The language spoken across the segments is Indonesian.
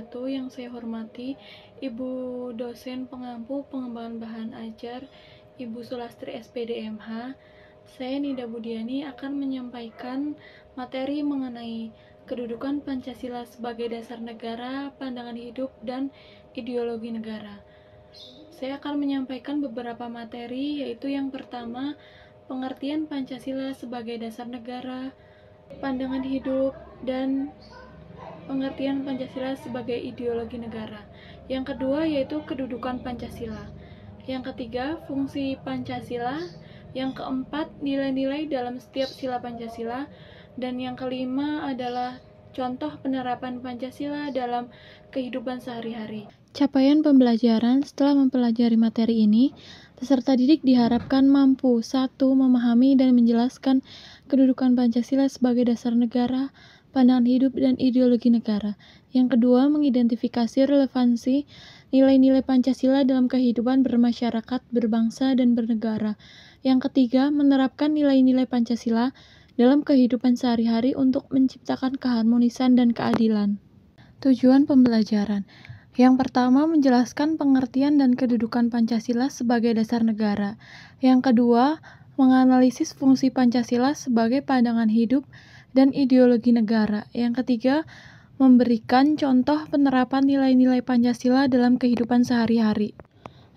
wabarakatuh. Yang saya hormati Ibu dosen pengampu pengembangan bahan ajar, Ibu Sulastri SPD MH. Saya Nida Budiani akan menyampaikan materi mengenai kedudukan Pancasila sebagai dasar negara, pandangan hidup, dan ideologi negara. Saya akan menyampaikan beberapa materi, yaitu yang pertama, pengertian Pancasila sebagai dasar negara, pandangan hidup, dan pengertian Pancasila sebagai ideologi negara. Yang kedua yaitu kedudukan Pancasila. Yang ketiga, fungsi Pancasila. Yang keempat, nilai-nilai dalam setiap sila Pancasila. Dan yang kelima adalah contoh penerapan Pancasila dalam kehidupan sehari-hari. Capaian pembelajaran setelah mempelajari materi ini, peserta didik diharapkan mampu 1. Memahami dan menjelaskan kedudukan Pancasila sebagai dasar negara, pandangan hidup, dan ideologi negara. Yang kedua, mengidentifikasi relevansi nilai-nilai Pancasila dalam kehidupan bermasyarakat, berbangsa, dan bernegara. Yang ketiga, menerapkan nilai-nilai Pancasila dalam kehidupan sehari-hari untuk menciptakan keharmonisan dan keadilan. Tujuan pembelajaran. Yang pertama, menjelaskan pengertian dan kedudukan Pancasila sebagai dasar negara. Yang kedua, menganalisis fungsi Pancasila sebagai pandangan hidup dan ideologi negara. Yang ketiga, memberikan contoh penerapan nilai-nilai Pancasila dalam kehidupan sehari-hari.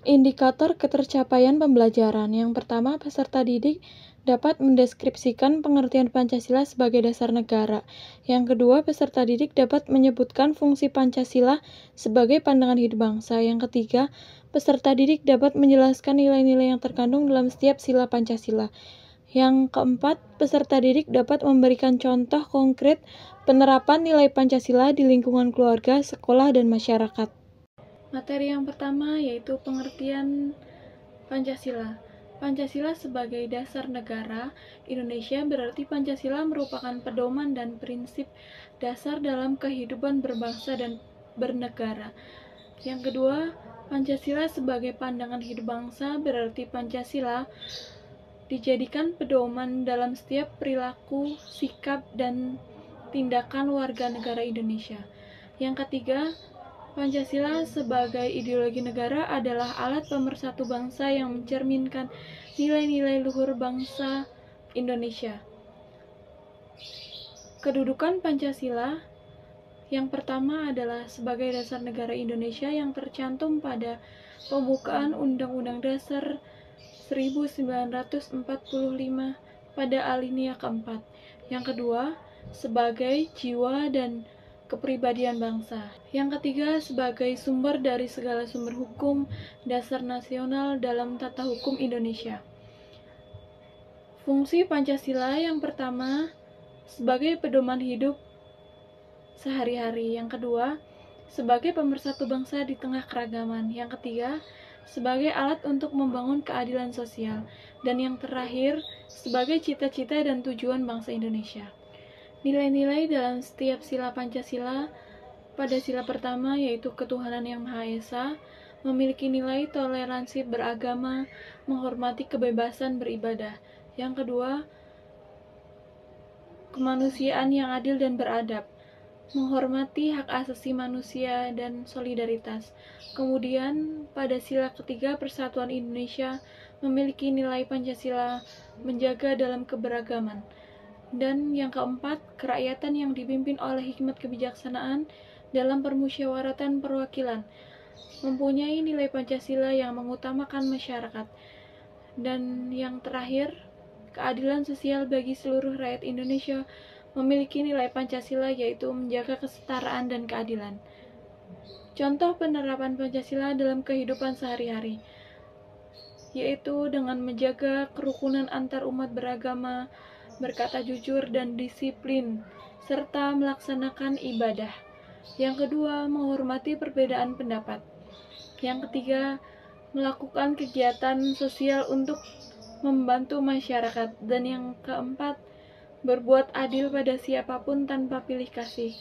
Indikator ketercapaian pembelajaran. Yang pertama, peserta didik dapat mendeskripsikan pengertian Pancasila sebagai dasar negara. Yang kedua, peserta didik dapat menyebutkan fungsi Pancasila sebagai pandangan hidup bangsa. Yang ketiga, peserta didik dapat menjelaskan nilai-nilai yang terkandung dalam setiap sila Pancasila. Yang keempat, peserta didik dapat memberikan contoh konkret penerapan nilai Pancasila di lingkungan keluarga, sekolah, dan masyarakat. Materi yang pertama yaitu pengertian Pancasila. Pancasila sebagai dasar negara Indonesia berarti Pancasila merupakan pedoman dan prinsip dasar dalam kehidupan berbangsa dan bernegara. Yang kedua, Pancasila sebagai pandangan hidup bangsa berarti Pancasila dijadikan pedoman dalam setiap perilaku, sikap, dan tindakan warga negara Indonesia. Yang ketiga, Pancasila sebagai ideologi negara adalah alat pemersatu bangsa yang mencerminkan nilai-nilai luhur bangsa Indonesia. Kedudukan Pancasila yang pertama adalah sebagai dasar negara Indonesia yang tercantum pada pembukaan Undang-Undang Dasar 1945 pada alinea keempat. Yang kedua, sebagai jiwa dan kepribadian bangsa. Yang ketiga, sebagai sumber dari segala sumber hukum dasar nasional dalam tata hukum Indonesia. Fungsi Pancasila yang pertama, sebagai pedoman hidup sehari-hari. Yang kedua, sebagai pemersatu bangsa di tengah keragaman. Yang ketiga, sebagai alat untuk membangun keadilan sosial. Dan yang terakhir, sebagai cita-cita dan tujuan bangsa Indonesia. Nilai-nilai dalam setiap sila Pancasila pada sila pertama yaitu ketuhanan yang Maha Esa, memiliki nilai toleransi beragama, menghormati kebebasan beribadah. Yang kedua, kemanusiaan yang adil dan beradab, menghormati hak asasi manusia dan solidaritas. Kemudian pada sila ketiga, persatuan Indonesia, memiliki nilai Pancasila, menjaga dalam keberagaman. Dan yang keempat, kerakyatan yang dipimpin oleh hikmat kebijaksanaan dalam permusyawaratan perwakilan, mempunyai nilai Pancasila yang mengutamakan masyarakat. Dan yang terakhir, keadilan sosial bagi seluruh rakyat Indonesia, memiliki nilai Pancasila yaitu menjaga kesetaraan dan keadilan. Contoh penerapan Pancasila dalam kehidupan sehari-hari, yaitu dengan menjaga kerukunan antar umat beragama, berkata jujur dan disiplin, serta melaksanakan ibadah. Yang kedua, menghormati perbedaan pendapat. Yang ketiga, melakukan kegiatan sosial untuk membantu masyarakat. Dan yang keempat, berbuat adil pada siapapun tanpa pilih kasih.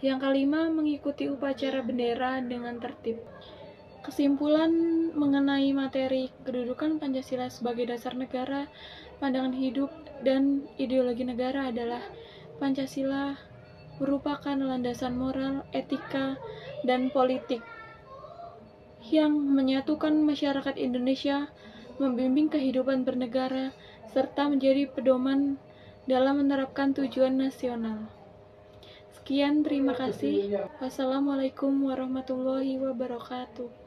Yang kelima, mengikuti upacara bendera dengan tertib. Kesimpulan mengenai materi kedudukan Pancasila sebagai dasar negara, pandangan hidup, dan ideologi negara adalah Pancasila merupakan landasan moral, etika, dan politik yang menyatukan masyarakat Indonesia, membimbing kehidupan bernegara, serta menjadi pedoman dalam menerapkan tujuan nasional. Sekian, terima kasih. Wassalamualaikum warahmatullahi wabarakatuh.